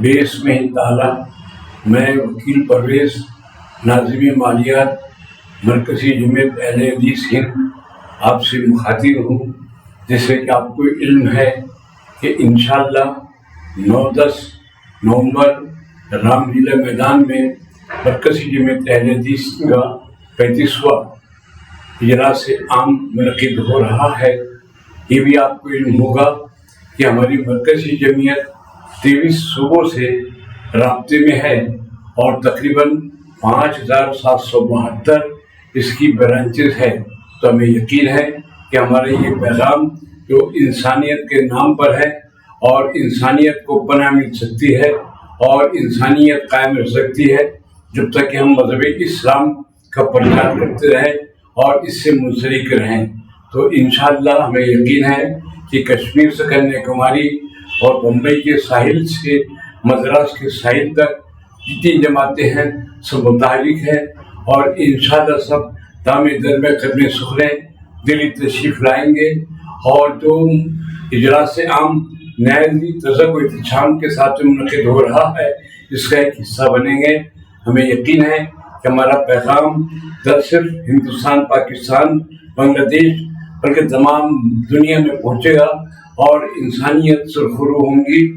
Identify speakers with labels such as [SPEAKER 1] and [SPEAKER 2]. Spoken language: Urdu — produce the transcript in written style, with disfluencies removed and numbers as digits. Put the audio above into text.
[SPEAKER 1] بے تعالیٰ میں وکیل پرویز ناظم مالیات مرکزی جمعیت اہل حدیث ہند آپ سے مخاطب ہوں، جیسے کہ آپ کو علم ہے کہ انشاءاللہ 9-10 نومبر رام لیلا میدان میں مرکزی جمعیت اہل حدیث کا 35واں اجلاس عام منعقد ہو رہا ہے۔ یہ بھی آپ کو علم ہوگا کہ ہماری مرکزی جمعیت 23 صوبوں سے رابطے میں ہے اور تقریباً 5772 اس کی برانچز ہے۔ تو ہمیں یقین ہے کہ ہمارا یہ پیغام جو انسانیت کے نام پر ہے اور انسانیت کو پناہ مل سکتی ہے اور انسانیت قائم رہ سکتی ہے جب تک کہ ہم مذہب اسلام کا پرچار کرتے رہیں اور اس سے منسلک رہیں۔ تو انشاءاللہ ہمیں یقین ہے کہ کشمیر سے کنیا کماری اور بمبئی کے ساحل سے مدراس کے ساحل تک جتنی جماعتیں ہیں سب متحرک ہیں اور انشاءاللہ سب دام در میں قدم سخرے دلی تشریف لائیں گے اور جو اجلاس عام نہایت تذک و احتشام کے ساتھ منعقد ہو رہا ہے اس کا ایک حصہ بنیں گے۔ ہمیں یقین ہے کہ ہمارا پیغام نہ صرف ہندوستان، پاکستان، بنگلہ دیش بلکہ تمام دنیا میں پہنچے گا اور انسانیت سرخرو ہوں گی۔